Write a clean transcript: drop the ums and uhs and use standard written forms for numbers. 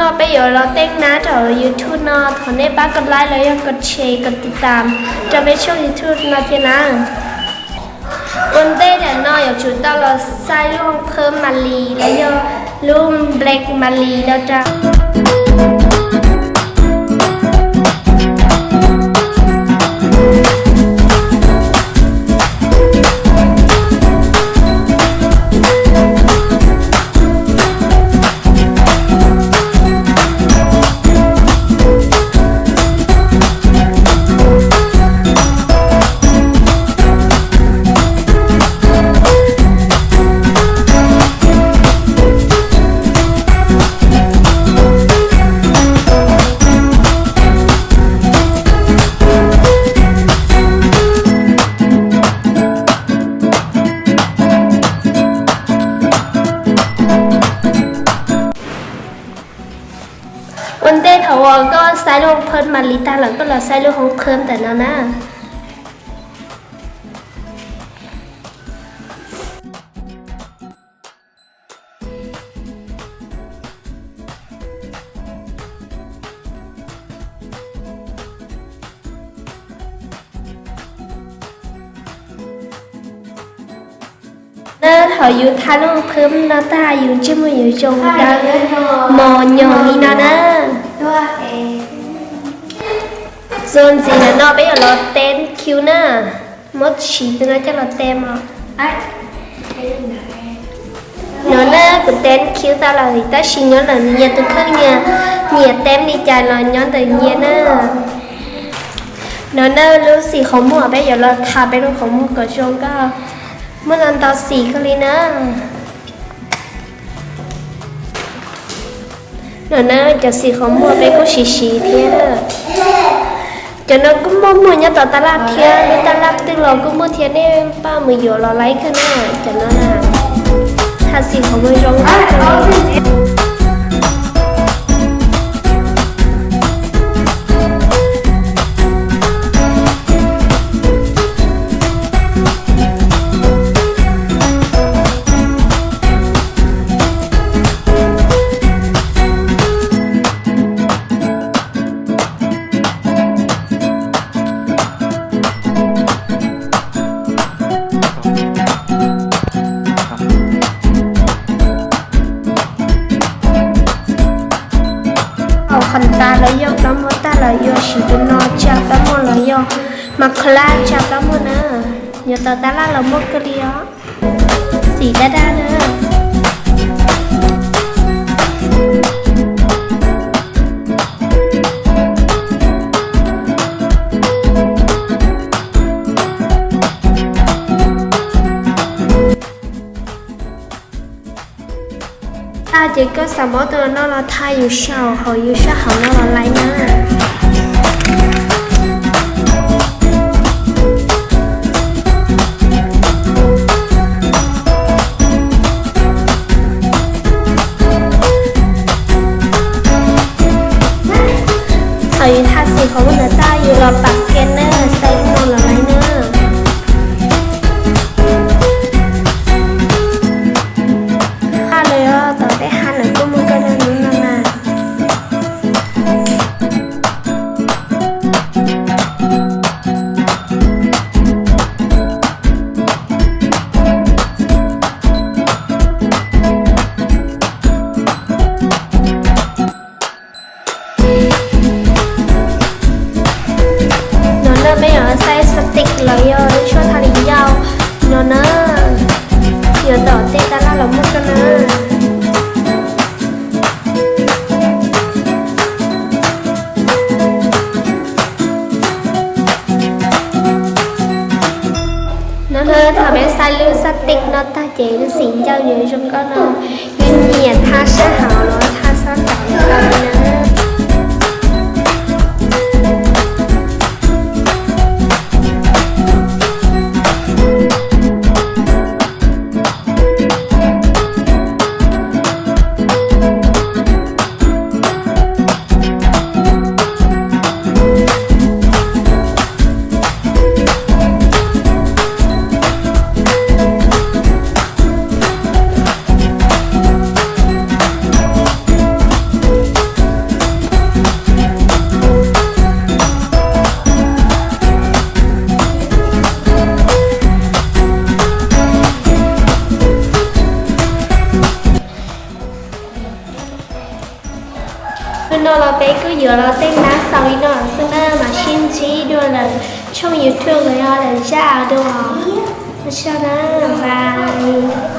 nó bây giờ nó tên ná ở YouTube nó thằng này bác cần like lấy cần share cầnติดตามจะไปช่อง YouTube nó thế nàoวันเต้แต่น้อยอยู่ตลอดใส่ลูกเพิ่มมาลีแล้วก็ลูกแบล็กมาลีแล้วจ้ะวันเต้ถาวรก็ใส่ลูกเพิ่มมาลีตาหลังก็เราใส่ลูกของเพิ่มแต่นั่นนะhọอยู่ท่าลูกเพิ่มนาตาอยู่จิ้มอยู่จงดังมอญอนี่นะนะส่วนสีนั้นเราไปอยู่รถเต้นคิวน่ะมดฉีดตัวนั้นจะรถเต้นอ่ะเนื้อน่ะกูเต้นคิวตาเราอีกแต่ชิงย้อนหลังเนี่ยตัวข้างเนี่ยเนี่ยเต้นดีใจเราย้อนตัวเนี่ยน่ะเนื้อน่ะรู้สีของหมูไปอยู่รถทาไปรูปของหมูก็ชงก็เมื่อตอนต่อสีก็เลยนะเดี๋ยวนะจะสีของมัวไปก็สีเทียนจะนั่งก็มัวเนี่ยต่อตลาดเทียนหรือตลาดตึกเราก็มัวเทียนเนี่ยป้ามืออยู่เราไล่ขึ้นน่ะจะนั่นน่ะถ้าสีของมือร้องก็เลยคันตาเลยยกน้ำมันตาเลยยกสีตัวนอจับน้ำมันเลยยกมาคลาจับน้ำมันนะยกต่อตาละเราหมดก็เลี้ยสีด้าๆนะ大姐个什么的那了，他有笑好，有笑好那了来呢。还有他喜欢我的大有了白根呢，塞弄了来呢。ไม่อยากใส่สติ๊กเลยช่วยทาริยาวเนาะนะเดี๋ยวต่อเตะตาละเราหมดกันนะnó thà bé sai lưu sát tích nó ta chế nó xỉn giao nhiều trong con nó nhưng nhiệt tha sẽ hảo nó tha sát tạo nó 有了对拿扫一段是那么新奇多了，冲 YouTube 要人下的哦，我想那吧。